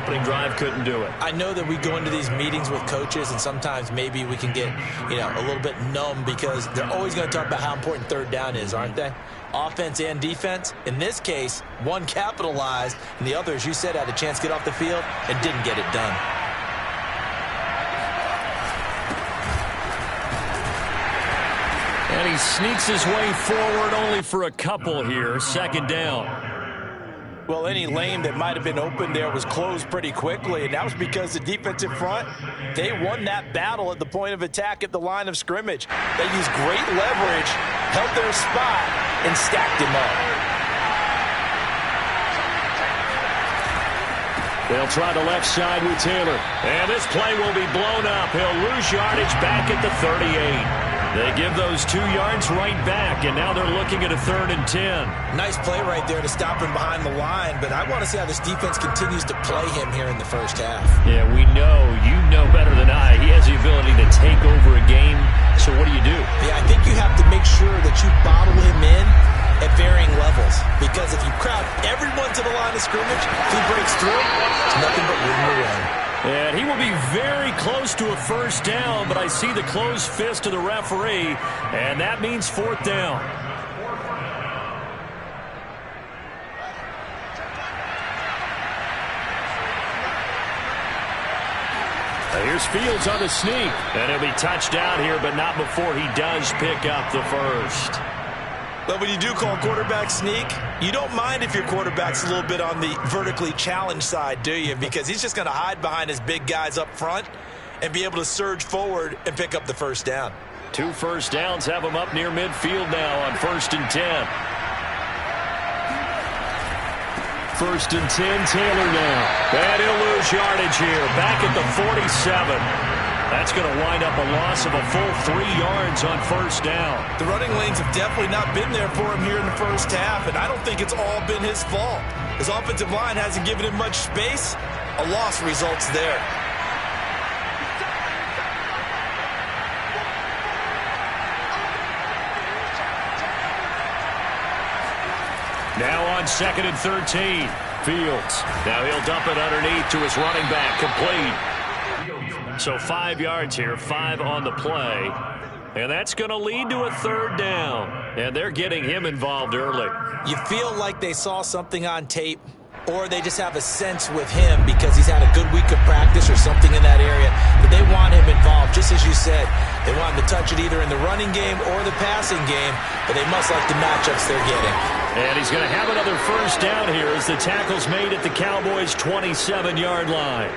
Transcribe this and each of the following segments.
opening drive couldn't do it. I know that we go into these meetings with coaches, and sometimes maybe we can get, a little bit numb because they're always going to talk about how important third down is, aren't they? Offense and defense. In this case, one capitalized, and the other, as you said, had a chance to get off the field and didn't get it done. And he sneaks his way forward only for a couple here. Second down. Well, any lane that might have been open there was closed pretty quickly, and that was because the defensive front, they won that battle at the point of attack at the line of scrimmage. They used great leverage, held their spot, and stacked him up. They'll try the left side with Taylor. And this play will be blown up. He'll lose yardage back at the 38. They give those 2 yards right back, and now they're looking at a 3rd and 10. Nice play right there to stop him behind the line, but I want to see how this defense continues to play him here in the first half. Yeah, we know. You know better than I. He has the ability to take over a game, so what do you do? Yeah, I think you have to make sure that you bottle him in at varying levels, because if you crowd everyone to the line of scrimmage, if he breaks through, it's nothing but room to run. And he will be very close to a first down, but I see the closed fist of the referee, and that means 4th down. Here's Fields on the sneak, and he'll be touchdown here, but not before he does pick up the first. But when you do call quarterback sneak, you don't mind if your quarterback's a little bit on the vertically challenged side, do you? Because he's just going to hide behind his big guys up front and be able to surge forward and pick up the first down. 2 first downs have him up near midfield now on 1st and 10. 1st and 10, Taylor now. And he'll lose yardage here, back at the 47. That's going to wind up a loss of a full 3 yards on first down. The running lanes have definitely not been there for him here in the first half, and I don't think it's all been his fault. His offensive line hasn't given him much space. A loss results there. Now on 2nd and 13. Fields. Now he'll dump it underneath to his running back. Complete. So 5 yards here, 5 on the play. And that's going to lead to a 3rd down. And they're getting him involved early. You feel like they saw something on tape, or they just have a sense with him because he's had a good week of practice or something in that area. But they want him involved, just as you said. They want him to touch it either in the running game or the passing game, but they must like the matchups they're getting. And he's going to have another first down here as the tackle's made at the Cowboys' 27-yard line.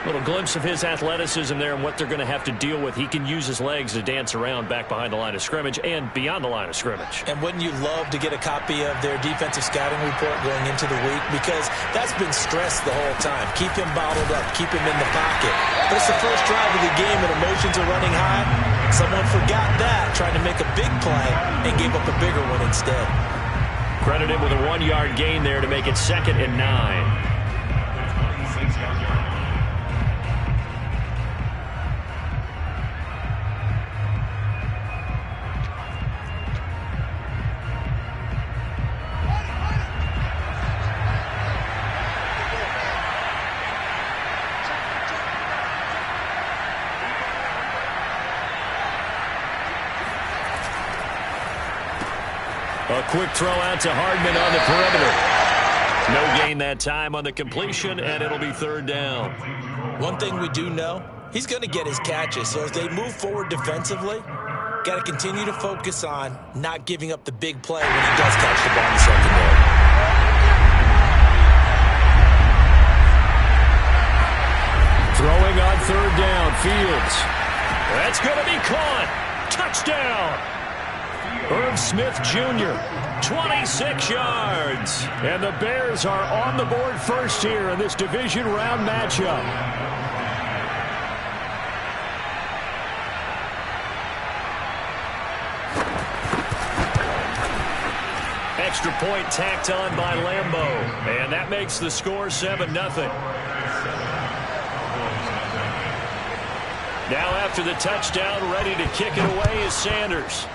Little glimpse of his athleticism there and what they're going to have to deal with. He can use his legs to dance around back behind the line of scrimmage and beyond the line of scrimmage. And wouldn't you love to get a copy of their defensive scouting report going into the week? Because that's been stressed the whole time. Keep him bottled up. Keep him in the pocket. But it's the first drive of the game and emotions are running high. Someone forgot that, trying to make a big play and gave up a bigger one instead. Credited with a 1-yard gain there to make it 2nd and 9. A quick throw out to Hardman on the perimeter. No gain that time on the completion, and it'll be 3rd down. One thing we do know, he's going to get his catches. So as they move forward defensively, got to continue to focus on not giving up the big play when he does catch the ball in the secondary. Throwing on 3rd down, Fields. That's going to be caught. Touchdown. Irv Smith Jr., 26 yards. And the Bears are on the board first here in this division round matchup. Extra point tacked on by Lambo. And that makes the score 7-0. Now after the touchdown, ready to kick it away is Sanders.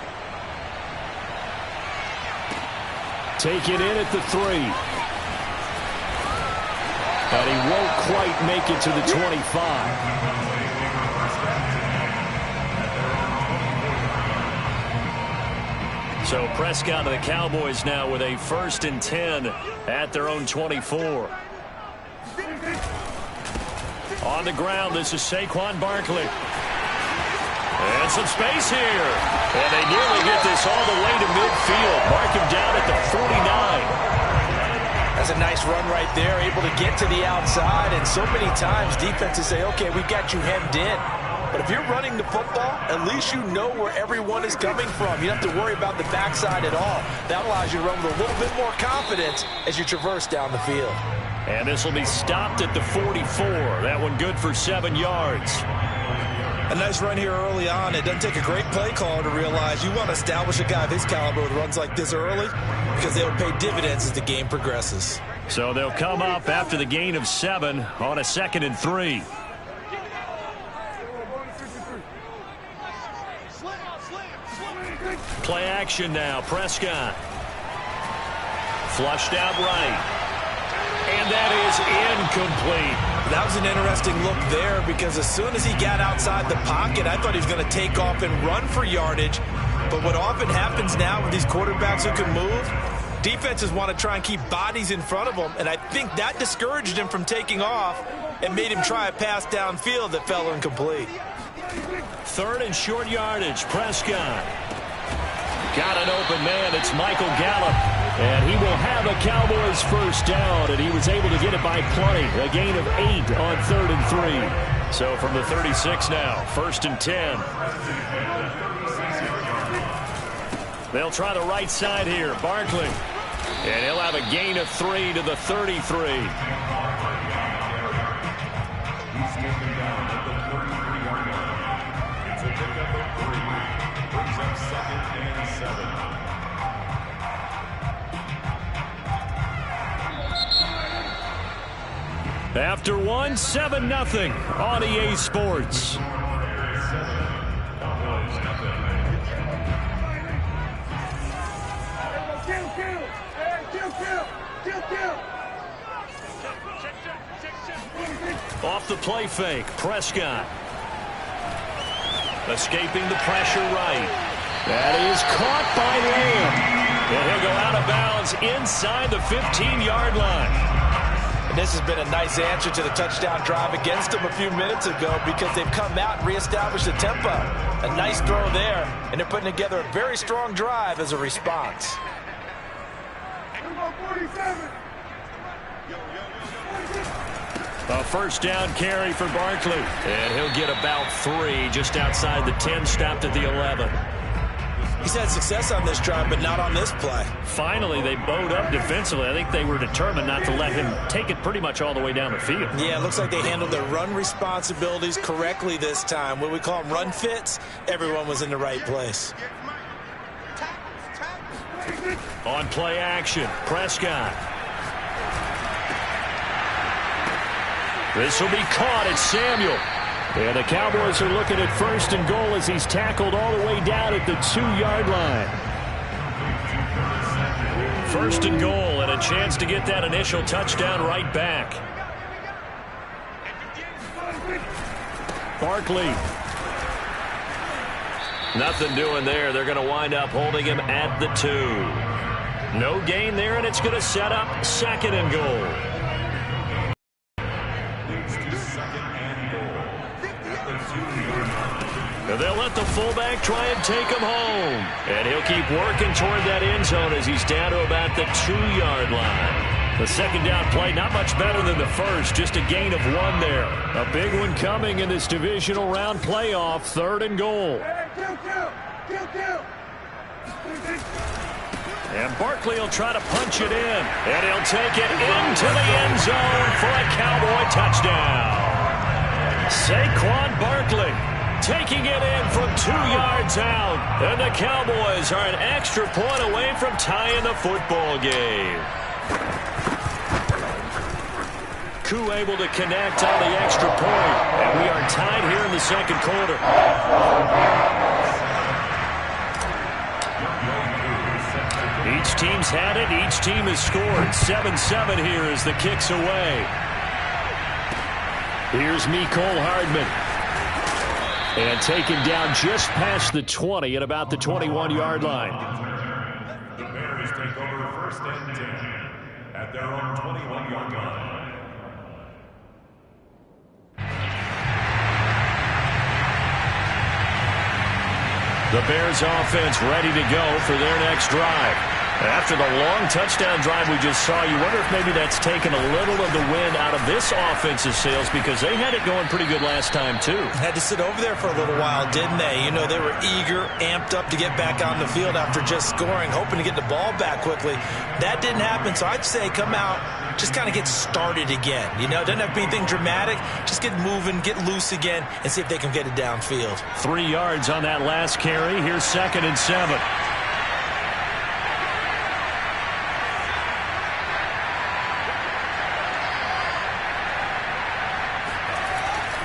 Take it in at the 3. And he won't quite make it to the 25. So Prescott and the Cowboys now with a 1st and 10 at their own 24. On the ground, this is Saquon Barkley. And some space here. And they nearly get this all the way to midfield. Mark him down at the 49. That's a nice run right there, able to get to the outside. And so many times defenses say, okay, we've got you hemmed in. But if you're running the football, at least you know where everyone is coming from. You don't have to worry about the backside at all. That allows you to run with a little bit more confidence as you traverse down the field. And this will be stopped at the 44. That one good for 7 yards. A nice run here early on. It doesn't take a great play caller to realize you want to establish a guy of his caliber with runs like this early because they'll pay dividends as the game progresses. So they'll come up after the gain of 7 on a 2nd and 3. Play action now. Prescott. Flushed out right. And that is incomplete. That was an interesting look there because as soon as he got outside the pocket, I thought he was going to take off and run for yardage. But what often happens now with these quarterbacks who can move, defenses want to try and keep bodies in front of them. And I think that discouraged him from taking off and made him try a pass downfield that fell incomplete. 3rd and short yardage. Prescott. Got an open man. It's Michael Gallup. And he will have a Cowboys 1st down. And he was able to get it by plenty. A gain of 8 on 3rd and 3. So from the 36 now, 1st and 10. They'll try the right side here. Barkley. And he'll have a gain of 3 to the 33. After 1, 7-0 on EA Sports. Off the play fake, Prescott. Escaping the pressure right. That is caught by Lamb. And he'll go out of bounds inside the 15-yard line. And this has been a nice answer to the touchdown drive against them a few minutes ago because they've come out and reestablished the tempo. A nice throw there, and they're putting together a very strong drive as a response. A 1st down carry for Barkley. And he'll get about 3 just outside the 10, stopped at the 11. He's had success on this drive, but not on this play. Finally, they bowed up defensively. I think they were determined not to let him take it pretty much all the way down the field. Yeah, it looks like they handled their run responsibilities correctly this time. What we call them run fits, everyone was in the right place. On play action, Prescott. This will be caught. It's Samuel. And the Cowboys are looking at 1st and goal as he's tackled all the way down at the 2-yard line. 1st and goal and a chance to get that initial touchdown right back. Barkley. Nothing doing there. They're going to wind up holding him at the 2. No gain there, and it's going to set up 2nd and goal. They'll let the fullback try and take him home. And he'll keep working toward that end zone as he's down to about the 2-yard line. The 2nd down play, not much better than the 1st, just a gain of 1 there. A big one coming in this divisional round playoff, 3rd and goal. And Barkley will try to punch it in. And he'll take it into the end zone for a Cowboy touchdown. Saquon Barkley taking it in from 2 yards out. And the Cowboys are an extra point away from tying the football game. Koo able to connect on the extra point. And we are tied here in the 2nd quarter. Each team's had it. Each team has scored. 7-7 here as the kick's away. Here's Mecole Hardman. And taken down just past the 20 at about the 21-yard line. The Bears take over first and 10 at their own 21-yard line. The Bears offense ready to go for their next drive. After the long touchdown drive we just saw, you wonder if maybe that's taken a little of the wind out of this offense's sails, because they had it going pretty good last time, too. Had to sit over there for a little while, didn't they? You know, they were eager, amped up to get back on the field after just scoring, hoping to get the ball back quickly. That didn't happen, so I'd say come out, just kind of get started again. You know, doesn't have to be anything dramatic. Just get moving, get loose again, and see if they can get it downfield. 3 yards on that last carry. Here's 2nd and 7.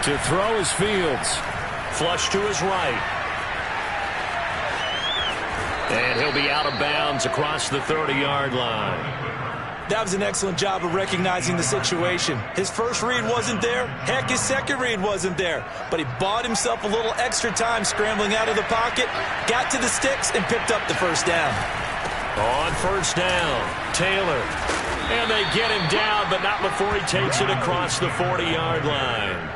To throw is Fields. Flush to his right. And he'll be out of bounds across the 30-yard line. That was an excellent job of recognizing the situation. His first read wasn't there. Heck, his second read wasn't there. But he bought himself a little extra time scrambling out of the pocket, got to the sticks, and picked up the first down. On first down, Taylor. And they get him down, but not before he takes it across the 40-yard line.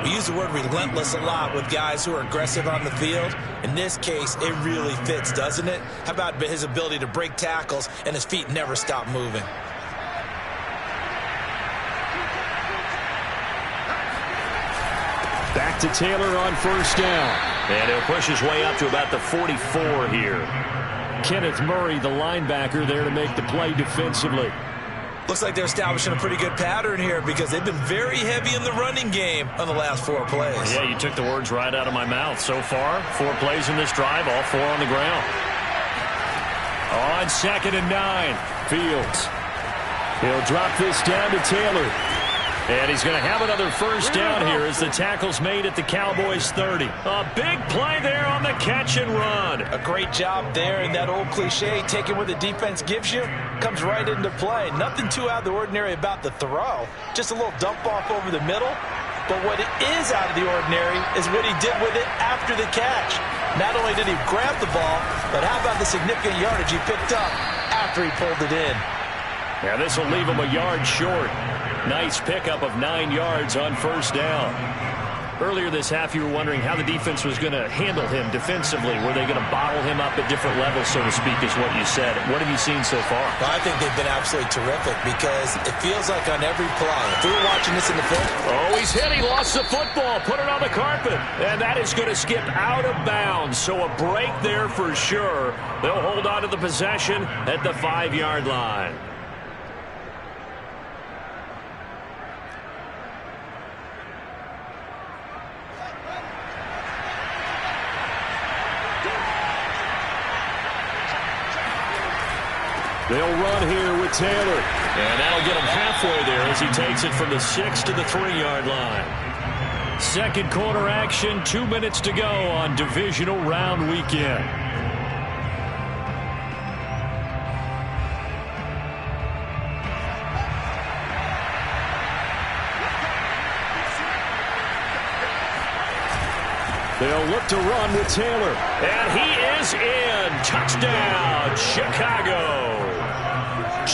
We use the word relentless a lot with guys who are aggressive on the field. In this case, it really fits, doesn't it? How about his ability to break tackles and his feet never stop moving? Back to Taylor on first down. And he'll push his way up to about the 44 here. Kenneth Murray, the linebacker, there to make the play defensively. Looks like they're establishing a pretty good pattern here because they've been very heavy in the running game on the last 4 plays. Yeah, you took the words right out of my mouth. So far, 4 plays in this drive, all 4 on the ground. On 2nd and 9, Fields. He'll drop this down to Taylor. And he's going to have another first down here as the tackle's made at the Cowboys' 30. A big play there on the catch and run. A great job there, and that old cliche, taking what the defense gives you, comes right into play. Nothing too out of the ordinary about the throw. Just a little dump off over the middle. But what is out of the ordinary is what he did with it after the catch. Not only did he grab the ball, but how about the significant yardage he picked up after he pulled it in. Now this will leave him a yard short. Nice pickup of 9 yards on first down. Earlier this half, you were wondering how the defense was going to handle him defensively. Were they going to bottle him up at different levels, so to speak, is what you said. What have you seen so far? Well, I think they've been absolutely terrific because it feels like on every play. If we were watching this in the film. Oh, he's hit. He lost the football. Put it on the carpet. And that is going to skip out of bounds. So a break there for sure. They'll hold on to the possession at the 5-yard line. They'll run here with Taylor. And that'll get him halfway there as he takes it from the 6 to the 3-yard line. Second quarter action, 2 minutes to go on divisional round weekend. They'll look to run with Taylor. And he is in. Touchdown, Chicago.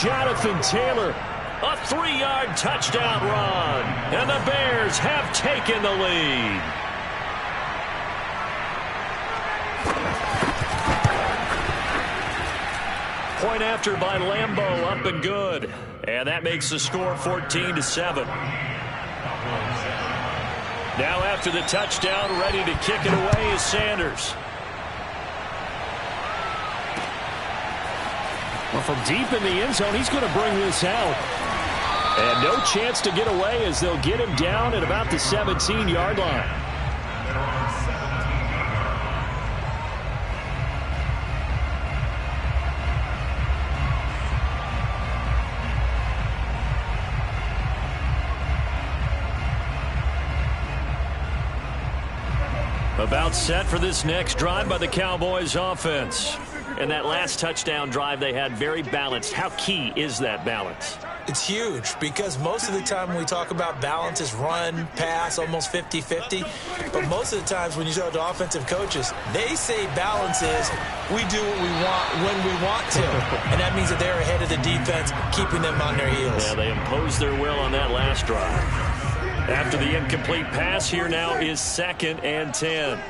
Jonathan Taylor, a 3-yard touchdown run. And the Bears have taken the lead. Point after by Lambeau, up and good. And that makes the score 14-7. Now after the touchdown, ready to kick it away is Sanders. Well, from deep in the end zone, he's going to bring this out. And no chance to get away as they'll get him down at about the 17-yard line. About set for this next drive by the Cowboys offense. And that last touchdown drive they had very balanced. How key is that balance? It's huge because most of the time when we talk about balance is run, pass, almost 50-50. But most of the times when you talk to offensive coaches, they say balance is we do what we want when we want to. And that means that they're ahead of the defense, keeping them on their heels. Yeah, they imposed their will on that last drive. After the incomplete pass, here now is 2nd and 10.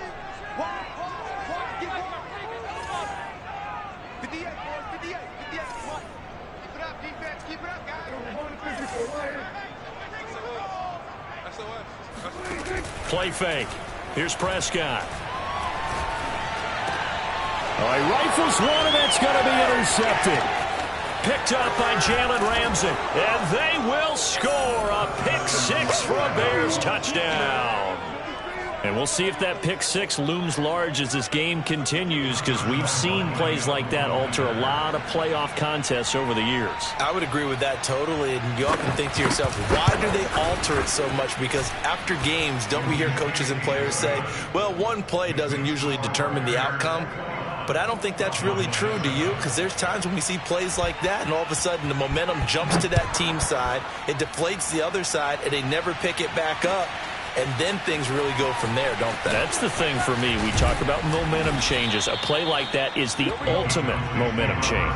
Play fake. Here's Prescott. Oh, he rifles one, and that's going to be intercepted. Picked up by Jalen Ramsey. And they will score a pick 6 for a Bears touchdown. And we'll see if that pick 6 looms large as this game continues, because we've seen plays like that alter a lot of playoff contests over the years. I would agree with that totally. And you often think to yourself, why do they alter it so much? Because after games, don't we hear coaches and players say, well, one play doesn't usually determine the outcome? But I don't think that's really true, do you? Because there's times when we see plays like that, and all of a sudden the momentum jumps to that team side, it deflates the other side, and they never pick it back up. And then things really go from there, don't they? That's the thing for me. We talk about momentum changes. A play like that is the ultimate momentum change.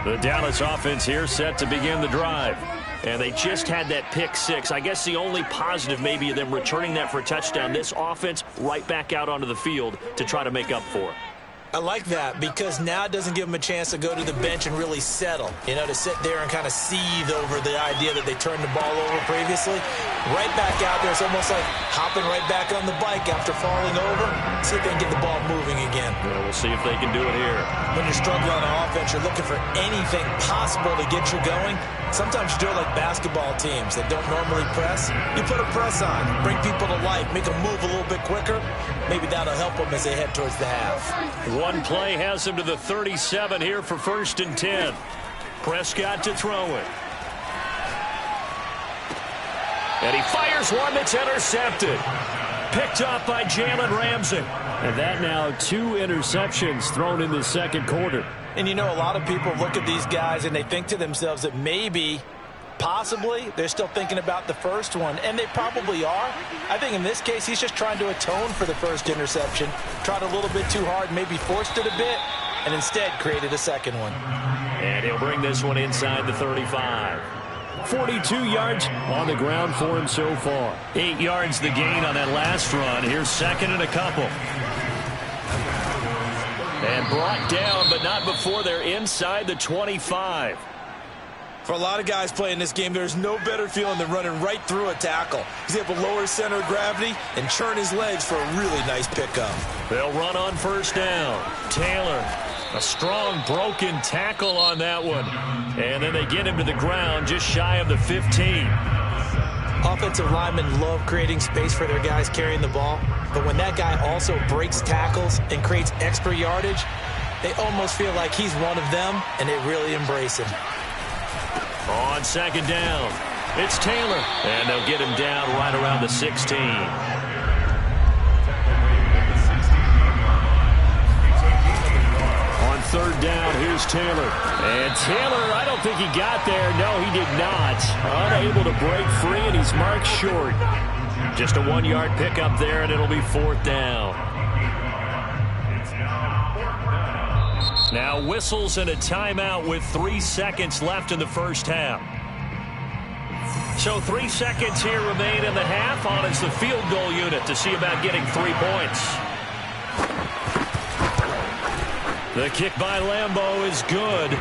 The Dallas offense here set to begin the drive. And they just had that pick 6. I guess the only positive maybe of them returning that for a touchdown. This offense right back out onto the field to try to make up for it. I like that because now it doesn't give them a chance to go to the bench and really settle, to sit there and kind of seethe over the idea that they turned the ball over previously. Right back out there, it's almost like hopping right back on the bike after falling over. See if they can get the ball moving again. Yeah, we'll see if they can do it here. When you're struggling on offense, you're looking for anything possible to get you going. Sometimes you do it like basketball teams that don't normally press. You put a press on, bring people to life, make them move a little bit quicker. Maybe that'll help them as they head towards the half. One play has him to the 37 here for 1st and 10. Prescott to throw it. And he fires one that's intercepted. Picked up by Jalen Ramsey. And that now 2 interceptions thrown in the second quarter. And a lot of people look at these guys and they think to themselves that maybe, possibly, they're still thinking about the first one. And they probably are. I think in this case, he's just trying to atone for the first interception. Tried a little bit too hard, maybe forced it a bit, and instead created a second one. And he'll bring this one inside the 35. 42 yards on the ground for him so far. 8 yards the gain on that last run. Here's 2nd and a couple. And brought down, but not before they're inside the 25. For a lot of guys playing this game, there's no better feeling than running right through a tackle. He's able to lower his center of gravity and churn his legs for a really nice pickup. They'll run on 1st down. Taylor, a strong broken tackle on that one. And then they get him to the ground just shy of the 15. Offensive linemen love creating space for their guys carrying the ball. But when that guy also breaks tackles and creates extra yardage, they almost feel like he's one of them, and they really embrace him. On 2nd down, it's Taylor. And they'll get him down right around the 16. On 3rd down, here's Taylor. And Taylor, I don't think he got there. No, he did not. Unable to break free, and he's marked short. Just a 1-yard pickup there, and it'll be 4th down. Now whistles and a timeout with 3 seconds left in the first half. So 3 seconds here remain in the half. On is the field goal unit to see about getting 3 points. The kick by Lambeau is good,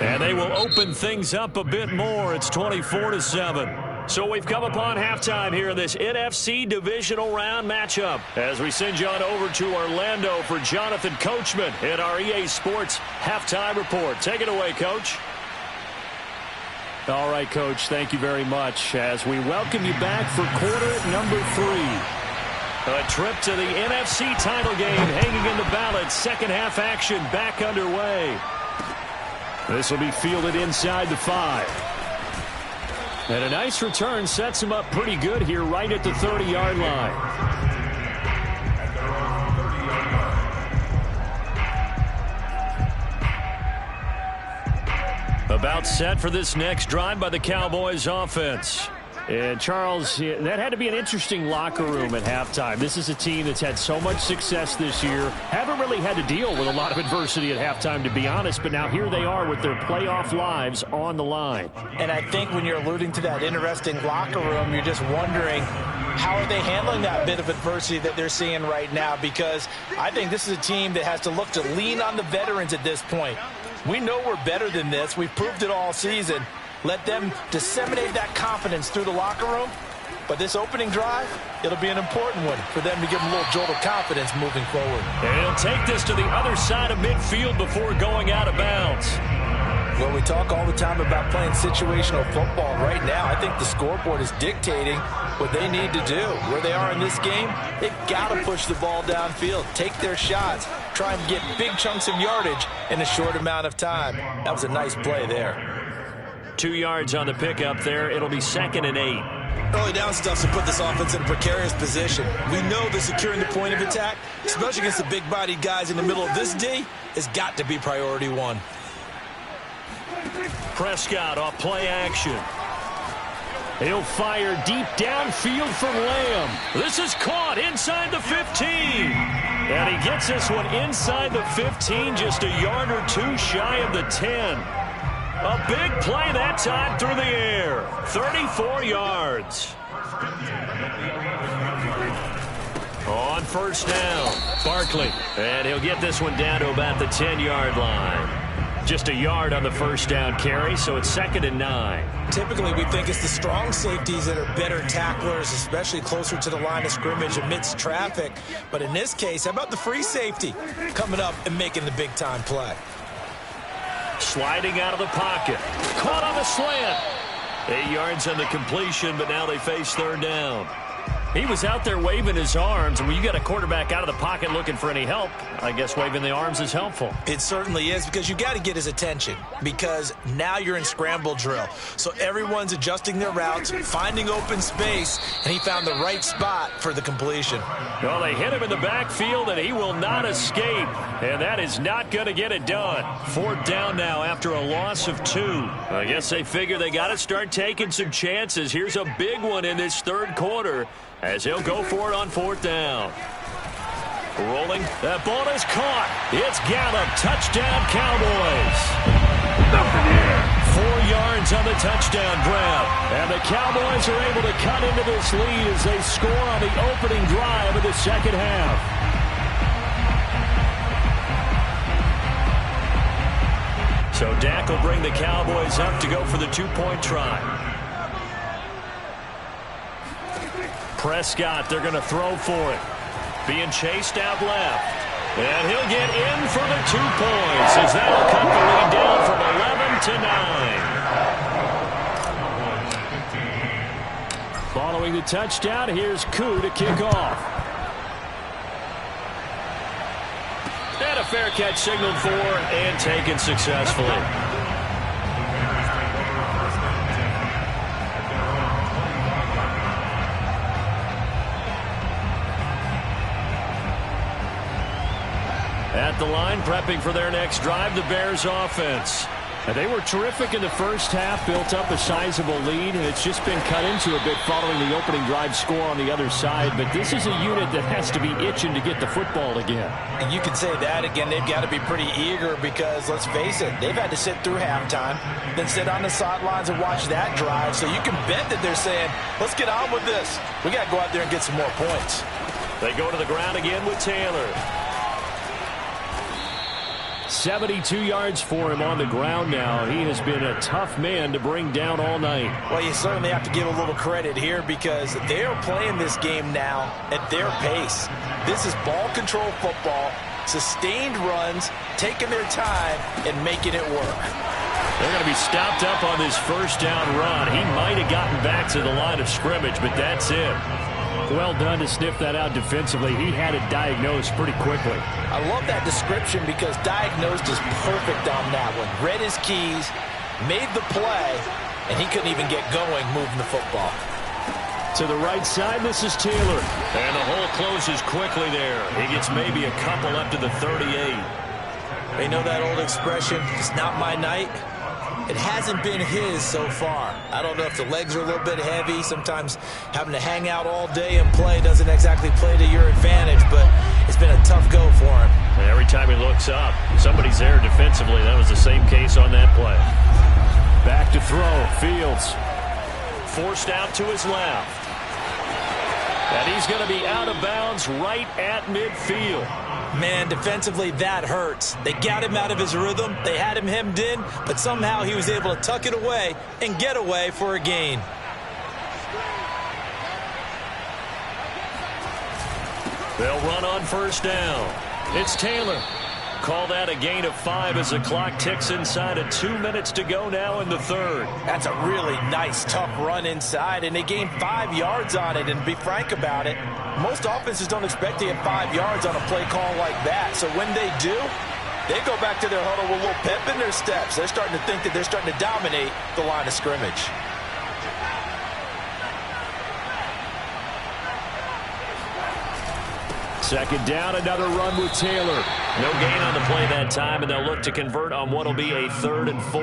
and they will open things up a bit more. It's 24-7. So we've come upon halftime here in this NFC divisional round matchup as we send you on over to Orlando for Jonathan Coachman in our EA Sports halftime report. Take it away, Coach. All right, Coach, thank you very much as we welcome you back for quarter number 3. A trip to the NFC title game hanging in the balance. Second half action back underway. This will be fielded inside the 5. And a nice return sets him up pretty good here right at the 30-yard line. About set for this next drive by the Cowboys offense. And, Charles, that had to be an interesting locker room at halftime. This is a team that's had so much success this year. Haven't really had to deal with a lot of adversity at halftime, to be honest. But now here they are with their playoff lives on the line. And I think when you're alluding to that interesting locker room, you're just wondering how are they handling that bit of adversity that they're seeing right now? Because I think this is a team that has to look to lean on the veterans at this point. We know we're better than this. We've proved it all season. Let them disseminate that confidence through the locker room. But this opening drive, it'll be an important one for them to give them a little jolt of confidence moving forward. And he'll take this to the other side of midfield before going out of bounds. Well, we talk all the time about playing situational football. Right now, I think the scoreboard is dictating what they need to do. Where they are in this game, they've got to push the ball downfield, take their shots, try and get big chunks of yardage in a short amount of time. That was a nice play there. 2 yards on the pickup there. It'll be 2nd and 8. Early down stuff to put this offense in a precarious position. We know that securing the point of attack, especially against the big-bodied guys in the middle of this D, has got to be priority one. Prescott off play action. He'll fire deep downfield for Lamb. This is caught inside the 15. And he gets this one inside the 15, just a yard or two shy of the 10. A big play that time through the air. 34 yards. On first down, Barkley. And he'll get this one down to about the 10-yard line. Just a yard on the first down carry, so it's 2nd and 9. Typically, we think it's the strong safeties that are better tacklers, especially closer to the line of scrimmage amidst traffic. But in this case, how about the free safety coming up and making the big-time play? Sliding out of the pocket. Caught on the slant. 8 yards on the completion, but now they face 3rd down. He was out there waving his arms, and when you got a quarterback out of the pocket looking for any help, I guess waving the arms is helpful. It certainly is, because you got to get his attention, because now you're in scramble drill. So everyone's adjusting their routes, finding open space, and he found the right spot for the completion. Well, they hit him in the backfield, and he will not escape, and that is not going to get it done. 4th down now after a loss of 2. I guess they figure they got to start taking some chances. Here's a big one in this 3rd quarter, as he'll go for it on 4th down. Rolling. That ball is caught. It's Gallup. Touchdown, Cowboys. 4 yards on the touchdown grab. And the Cowboys are able to cut into this lead as they score on the opening drive of the 2nd half. So Dak will bring the Cowboys up to go for the 2-point try. Prescott, they're going to throw for it. Being chased out left. And he'll get in for the 2 points as that'll cut the lead down from 11 to 9. Following the touchdown, here's Koo to kick off. And a fair catch signaled for and taken successfully. At the line, prepping for their next drive, the Bears offense. And they were terrific in the first half, built up a sizable lead, and it's just been cut into a bit following the opening drive score on the other side. But this is a unit that has to be itching to get the football again. And you can say that again. They've got to be pretty eager because, let's face it, they've had to sit through halftime, then sit on the sidelines and watch that drive. So you can bet that they're saying, let's get on with this. We got to go out there and get some more points. They go to the ground again with Taylor. 72 yards for him on the ground now. He has been a tough man to bring down all night. Well, you certainly have to give a little credit here because they are playing this game now at their pace. This is ball control football, sustained runs, taking their time, and making it work. They're going to be stopped up on this first down run. He might have gotten back to the line of scrimmage, but that's it. Well done to sniff that out defensively. He had it diagnosed pretty quickly. I love that description because diagnosed is perfect on that one. Read his keys, made the play, and he couldn't even get going moving the football. To the right side, this is Taylor. And the hole closes quickly there. He gets maybe a couple up to the 38. You know that old expression, it's not my night? It hasn't been his so far. I don't know if the legs are a little bit heavy. Sometimes having to hang out all day and play doesn't exactly play to your advantage, but it's been a tough go for him. And every time he looks up, somebody's there defensively. That was the same case on that play. Back to throw. Fields forced out to his left. And he's going to be out of bounds right at midfield. Man, defensively, that hurts. They got him out of his rhythm. They had him hemmed in, but somehow he was able to tuck it away and get away for a gain. They'll run on first down. It's Taylor. Call that a gain of 5 as the clock ticks inside of 2 minutes to go now in the third. That's a really nice, tough run inside, and they gained 5 yards on it. And to be frank about it, most offenses don't expect to get 5 yards on a play call like that. So when they do, they go back to their huddle with a little pep in their steps. They're starting to think that they're starting to dominate the line of scrimmage. Second down, another run with Taylor. No gain on the play that time, and they'll look to convert on what will be a 3rd and 4.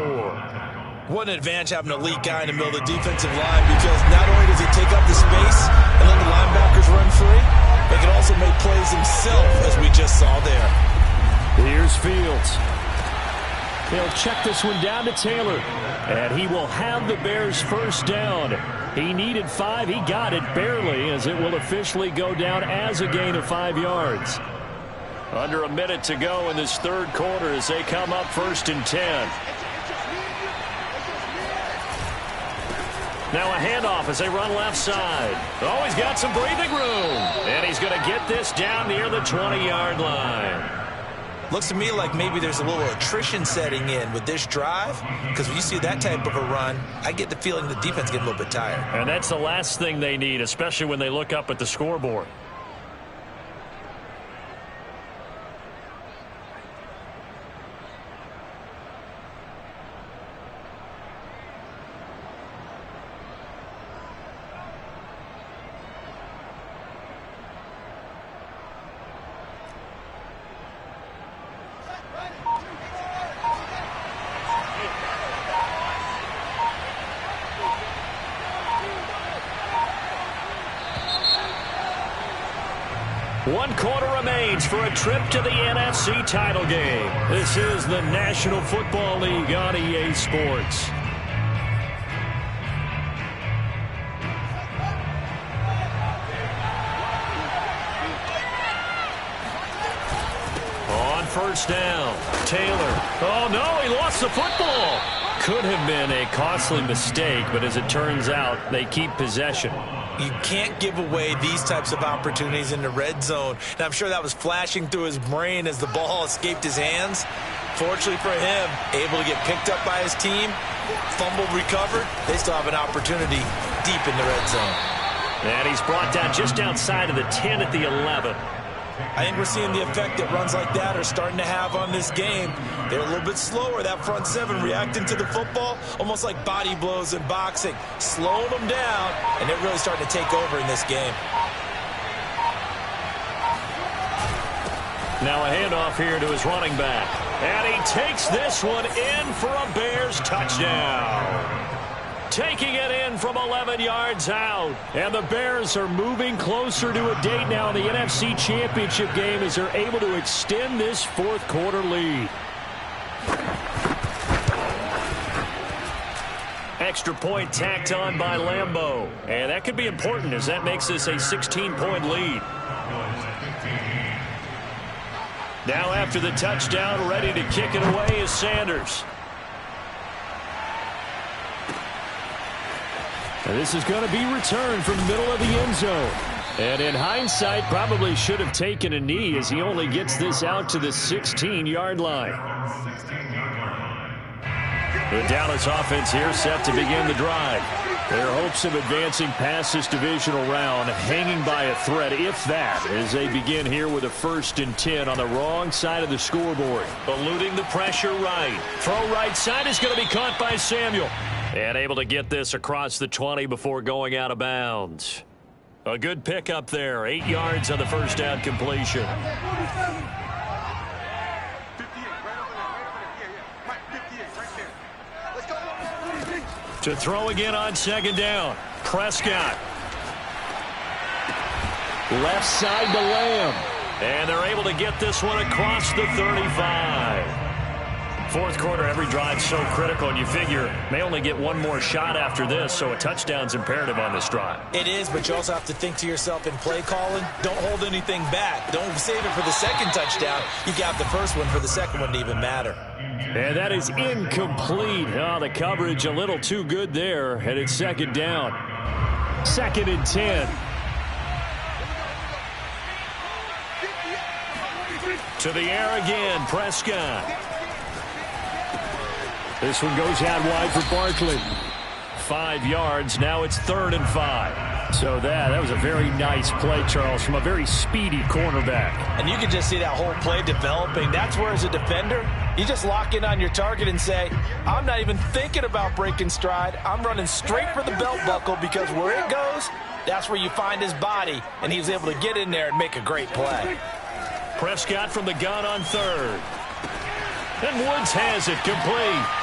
What an advantage having an elite guy in the middle of the defensive line, because not only does he take up the space and let the linebackers run free, but he can also make plays himself, as we just saw there. Here's Fields. They'll check this one down to Taylor, and he will have the Bears first down. He needed 5. He got it barely, as it will officially go down as a gain of 5 yards. Under a minute to go in this third quarter as they come up 1st and 10. Now a handoff as they run left side. Oh, he's got some breathing room. And he's going to get this down near the 20-yard line. Looks to me like maybe there's a little attrition setting in with this drive, because when you see that type of a run, I get the feeling the defense getting a little bit tired. And that's the last thing they need, especially when they look up at the scoreboard. One quarter remains for a trip to the NFC title game. This is the National Football League on EA Sports. On first down, Taylor. Oh, no, he lost the football. Could have been a costly mistake, but as it turns out, they keep possession. You can't give away these types of opportunities in the red zone. And I'm sure that was flashing through his brain as the ball escaped his hands. Fortunately for him, able to get picked up by his team, fumbled, recovered. They still have an opportunity deep in the red zone. And he's brought down just outside of the 10 at the 11. I think we're seeing the effect that runs like that are starting to have on this game. They're a little bit slower, that front seven, reacting to the football, almost like body blows in boxing, slowing them down, and they're really starting to take over in this game. Now a handoff here to his running back. And he takes this one in for a Bears touchdown. Taking it in from 11 yards out. And the Bears are moving closer to a date now in the NFC Championship game as they're able to extend this fourth quarter lead. Extra point tacked on by Lambeau. And that could be important as that makes this a 16-point lead. Now after the touchdown, ready to kick it away is Sanders. And this is going to be returned from the middle of the end zone. And in hindsight, probably should have taken a knee as he only gets this out to the 16-yard line. The Dallas offense here set to begin the drive. Their hopes of advancing past this divisional round hanging by a thread, if that, as they begin here with a 1st and 10 on the wrong side of the scoreboard. Eluding the pressure right. Throw right side is going to be caught by Samuel. And able to get this across the 20 before going out of bounds. A good pickup there. 8 yards on the first down completion. 58, right over there, right over there. Yeah, right, 58, right there. Let's go. To throw again on second down. Prescott. Left side to Lamb. And they're able to get this one across the 35. Fourth quarter, every drive so critical, and you figure may only get one more shot after this, so a touchdown's imperative on this drive. It is, but you also have to think to yourself in play calling, don't hold anything back. Don't save it for the second touchdown. You got the first one for the second one to even matter. And that is incomplete. Oh, the coverage a little too good there, and it's second down. 2nd and 10. To the air again, Prescott. This one goes out wide for Barkley. 5 yards. Now it's 3rd and 5. So that was a very nice play, Charles, from a very speedy cornerback. And you can just see that whole play developing. That's where, as a defender, you just lock in on your target and say, I'm not even thinking about breaking stride. I'm running straight for the belt buckle, because where it goes, that's where you find his body. And he was able to get in there and make a great play. Prescott from the gun on 3rd. And Woods has it complete.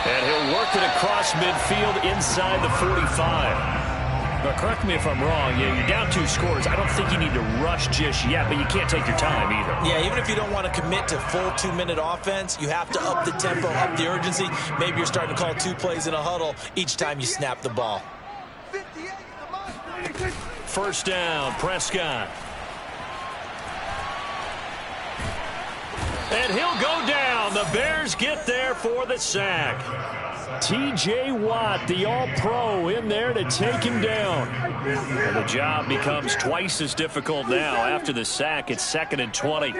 And he'll work it across midfield inside the 45. Now, correct me if I'm wrong. You're down 2 scores. I don't think you need to rush just yet, but you can't take your time either. Yeah, even if you don't want to commit to full 2-minute offense, you have to up the tempo, up the urgency. Maybe you're starting to call 2 plays in a huddle each time you snap the ball. First down, Prescott. And he'll go down. The Bears get there for the sack. T.J. Watt, the All-Pro, in there to take him down. And the job becomes twice as difficult now. After the sack, it's 2nd and 20.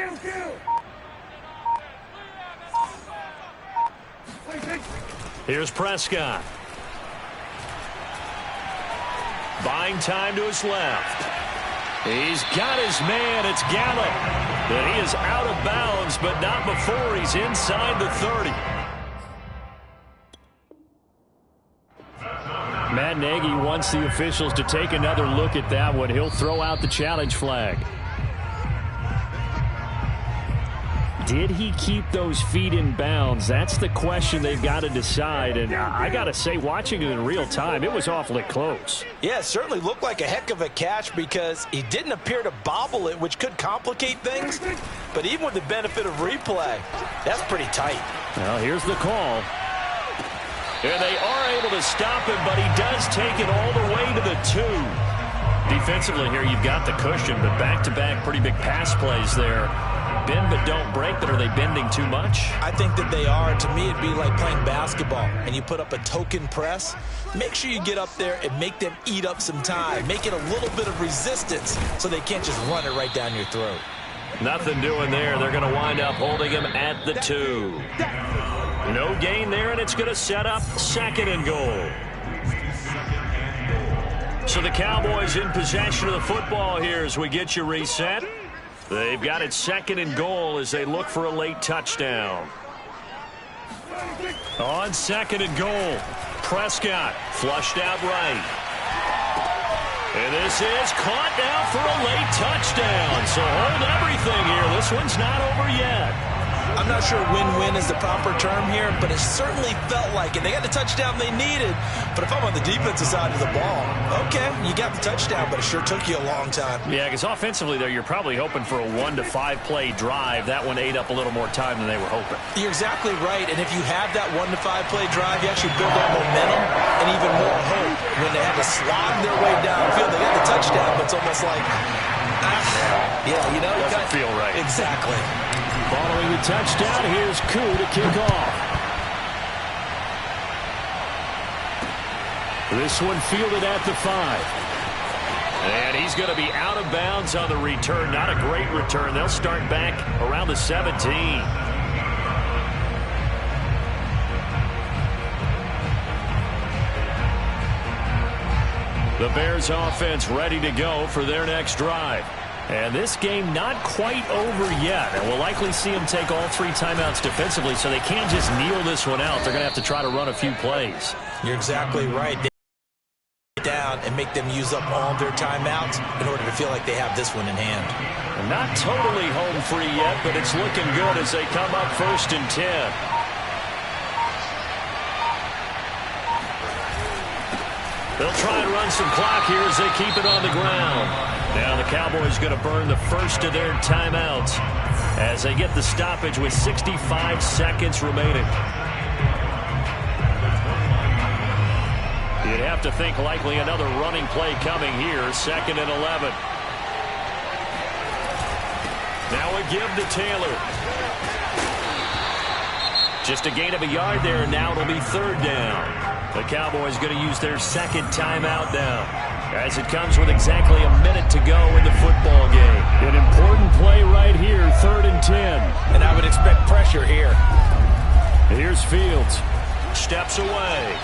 Here's Prescott. Buying time to his left. He's got his man. It's Gallup. But he is out of bounds, but not before he's inside the 30. Matt Nagy wants the officials to take another look at that one. He'll throw out the challenge flag. Did he keep those feet in bounds? That's the question they've got to decide. And I got to say, watching it in real time, it was awfully close. Yeah, it certainly looked like a heck of a catch, because he didn't appear to bobble it, which could complicate things. But even with the benefit of replay, that's pretty tight. Well, here's the call. And they are able to stop him, but he does take it all the way to the 2. Defensively here, you've got the cushion, but back-to-back pretty big pass plays there. Bend but don't break, but are they bending too much? I think that they are. To me, it'd be like playing basketball, and you put up a token press. Make sure you get up there and make them eat up some time. Make it a little bit of resistance so they can't just run it right down your throat. Nothing doing there. They're going to wind up holding him at the 2. No gain there, and it's going to set up 2nd and goal. So the Cowboys in possession of the football here as we get you reset. They've got it 2nd and goal as they look for a late touchdown. On 2nd and goal, Prescott flushed out right. And this is caught now for a late touchdown. So hold everything here. This one's not over yet. I'm not sure win-win is the proper term here, but it certainly felt like it. They got the touchdown they needed, but if I'm on the defensive side of the ball, okay, you got the touchdown, but it sure took you a long time. Yeah, because offensively there, you're probably hoping for a 1 to 5 play drive. That one ate up a little more time than they were hoping. You're exactly right, and if you have that 1 to 5 play drive, you actually build up momentum and even more hope. When they had to slog their way downfield, they got the touchdown, but it's almost like, yeah, you know, doesn't feel right. Exactly. Following the touchdown, here's Koo to kick off. This one fielded at the 5. And he's going to be out of bounds on the return. Not a great return. They'll start back around the 17. The Bears offense ready to go for their next drive. And this game not quite over yet. And we'll likely see them take all 3 timeouts defensively, so they can't just kneel this one out. They're going to have to try to run a few plays. You're exactly right. They down and make them use up all their timeouts in order to feel like they have this one in hand. And not totally home free yet, but it's looking good as they come up 1st and 10. They'll try and run some clock here as they keep it on the ground. Now the Cowboys going to burn the first of their timeouts as they get the stoppage with 65 seconds remaining. You'd have to think likely another running play coming here, 2nd and 11. Now a give to Taylor. Just a gain of a yard there, and now it'll be 3rd down. The Cowboys going to use their second timeout now, as it comes with exactly a minute to go in the football game. An important play right here, 3rd and 10. And I would expect pressure here. Here's Fields. Steps away.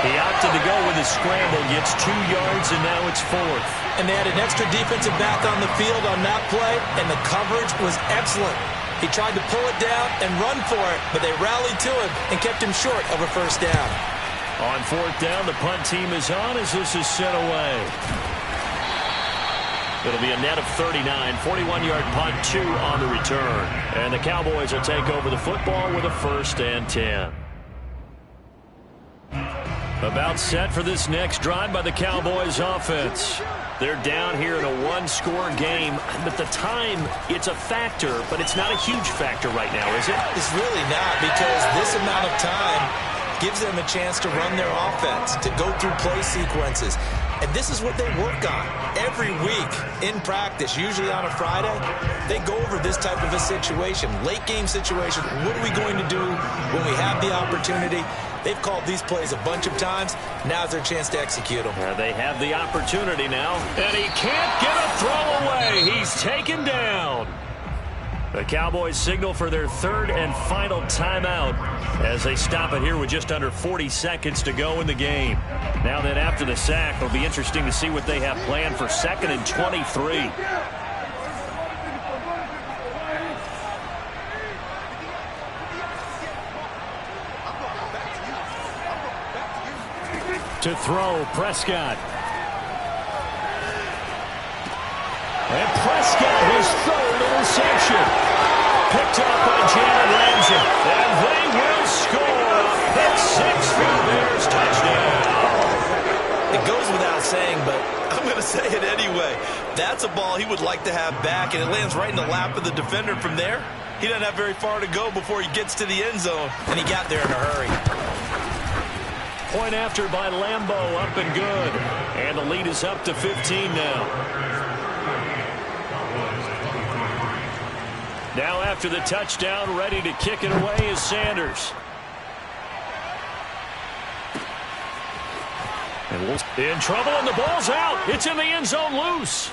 He opted to go with his scramble, gets 2 yards, and now it's 4th. And they had an extra defensive back on the field on that play, and the coverage was excellent. He tried to pull it down and run for it, but they rallied to him and kept him short of a 1st down. On 4th down, the punt team is on as this is sent away. It'll be a net of 39, 41-yard punt, 2 on the return. And the Cowboys will take over the football with a 1st and 10. About set for this next drive by the Cowboys offense. They're down here in a 1-score game, but the time, it's a factor, but it's not a huge factor right now, is it? It's really not, because this amount of time gives them a chance to run their offense, to go through play sequences. And this is what they work on every week in practice, usually on a Friday. They go over this type of a situation, late game situation. What are we going to do when we have the opportunity? They've called these plays a bunch of times. Now's their chance to execute them. They have the opportunity now, and he can't get a throw away. He's taken down. The Cowboys signal for their 3rd and final timeout as they stop it here with just under 40 seconds to go in the game. Now then, after the sack, it'll be interesting to see what they have planned for 2nd and 23. To throw, Prescott. And Prescott, his 3rd interception. Picked up by Jalen Ramsey. And they will score. Pick 6 for the Bears. Touchdown. It goes without saying, but I'm going to say it anyway. That's a ball he would like to have back, and it lands right in the lap of the defender from there. He doesn't have very far to go before he gets to the end zone, and he got there in a hurry. Point after by Lambo, up and good. And the lead is up to 15 now. Now after the touchdown, ready to kick it away is Sanders. And in trouble, and the ball's out. It's in the end zone loose.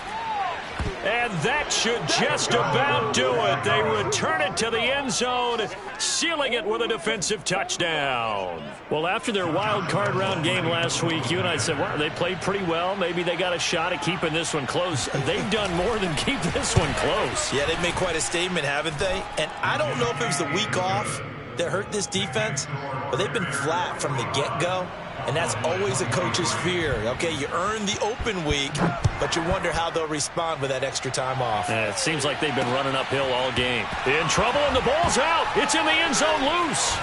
And that should just about do it. They return it to the end zone, sealing it with a defensive touchdown. Well, after their wild card round game last week, you and I said, well, they played pretty well. Maybe they got a shot at keeping this one close. They've done more than keep this one close. Yeah, they've made quite a statement, haven't they? And I don't know if it was the week off that hurt this defense, but they've been flat from the get-go. And that's always a coach's fear. Okay, you earn the open week, but you wonder how they'll respond with that extra time off. It seems like they've been running uphill all game. In trouble, and the ball's out. It's in the end zone loose.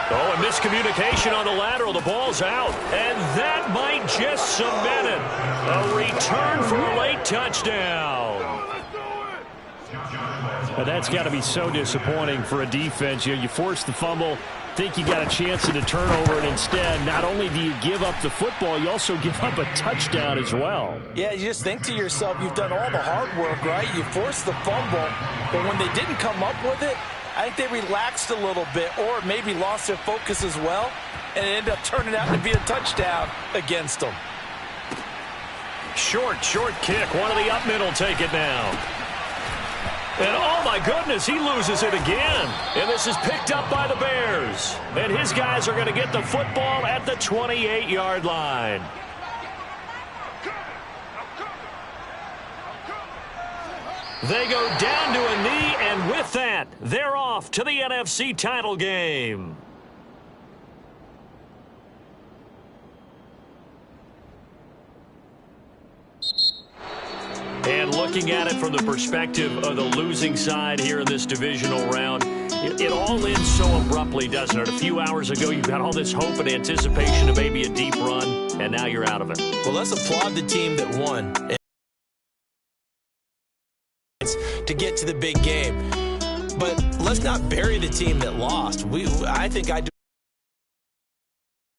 Oh, a miscommunication on the lateral. The ball's out. And that might just cement it. A return for a late touchdown. Well, that's got to be so disappointing for a defense. You force the fumble, think you got a chance at a turnover, and instead, not only do you give up the football, you also give up a touchdown as well. Yeah, you just think to yourself, you've done all the hard work, right? You forced the fumble, but when they didn't come up with it, I think they relaxed a little bit, or maybe lost their focus as well, and it ended up turning out to be a touchdown against them. Short kick. One of the up middle take it now. And oh my goodness, he loses it again. And this is picked up by the Bears. And his guys are going to get the football at the 28-yard line. They go down to a knee, and with that, they're off to the NFC title game. And looking at it from the perspective of the losing side here in this divisional round, It all ends so abruptly, doesn't it? A few hours ago, you've got all this hope and anticipation of maybe a deep run, and now you're out of it. Well, let's applaud the team that won to get to the big game. But let's not bury the team that lost. I think I do.